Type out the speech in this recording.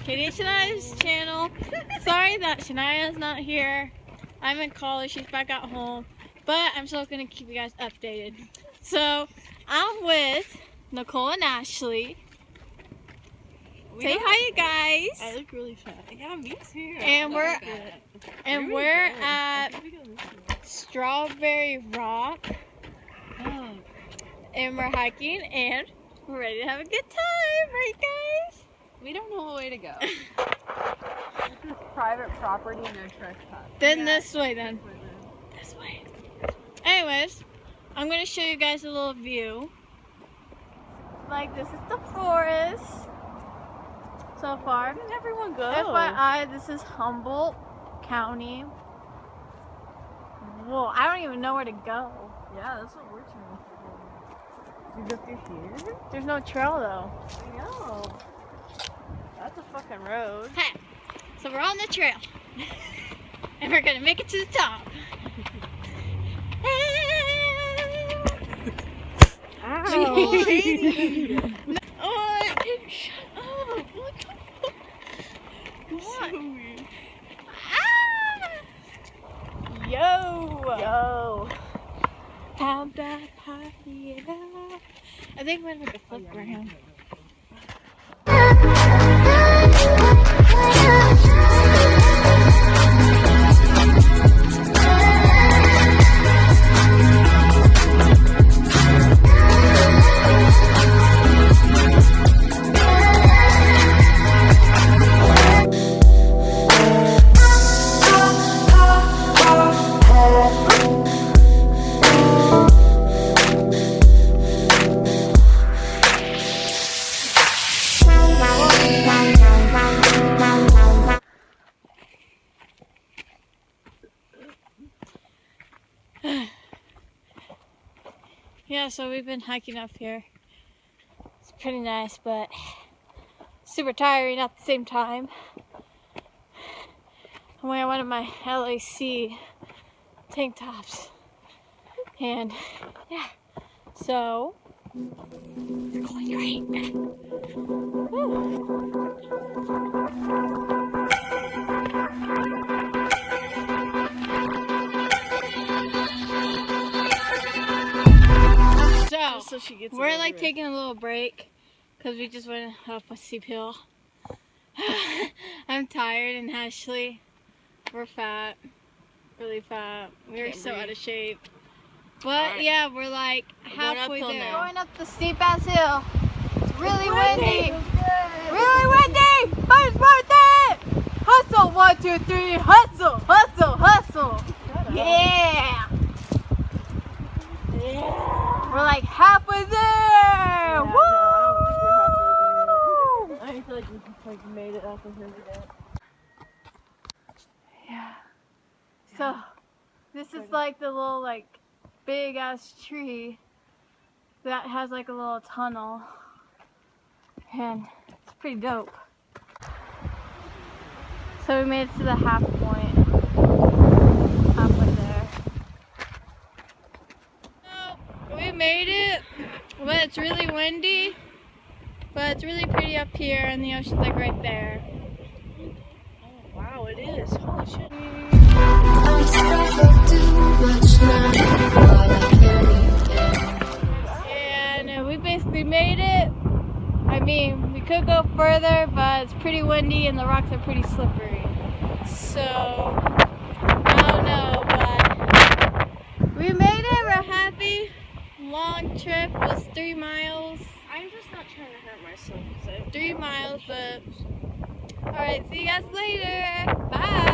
Katie and Shania's channel. Sorry that Shania's not here. I'm in college, she's back at home. But I'm still going to keep you guys updated. So, I'm with Nicole and Ashley. Say hi, you guys. I look really fat. Yeah, me too. And we're at Strawberry Rock. Oh. And we're hiking and we're ready to have a good time, right guys? We don't know the way to go. This is private property, no trespass. Then this way then. This way. Anyways, I'm going to show you guys a little view. Like this is the forest so far. Where did everyone go? FYI, this is Humboldt County. Whoa, I don't even know where to go. Yeah, that's what we're trying to do. Is it up through here? There's no trail though. I know. That's a fucking road. Hey, so we're on the trail. And we're gonna make it to the top. Ow. Katie. Oh, shut up. What the fuck? What? So weird. Yo! Yo. Found that party. I think we're like a flip around. Yeah, so we've been hiking up here. It's pretty nice, but super tiring at the same time. I'm wearing one of my LAC tank tops. And yeah, so it's going great. Woo. So she gets We're like taking a little break because we just went up a steep hill. I'm tired, and Ashley, we're fat, really fat. We're so out of shape. But yeah, we're like halfway there. Now. Going up the steep ass hill. It's really windy. Really windy. But it's worth it. Hustle, 1, 2, 3. Hustle, hustle, hustle. Yeah. Yeah. We're like halfway there. Yeah, Woo! No, I don't feel like we like made it up in here today. Yeah. So this is like the little like big ass tree that has like a little tunnel, and it's pretty dope. So we made it to the half point. Halfway there. So we made it, but it's really windy. But it's really pretty up here, and the ocean's like right there. Oh wow, it is. Holy shit. And we basically made it. I mean, we could go further, but it's pretty windy and the rocks are pretty slippery. So, I don't know, but we made it. We're happy. Long trip was 3 miles. I'm just not trying to hurt myself. 3 miles, but alright, see you guys later. Bye.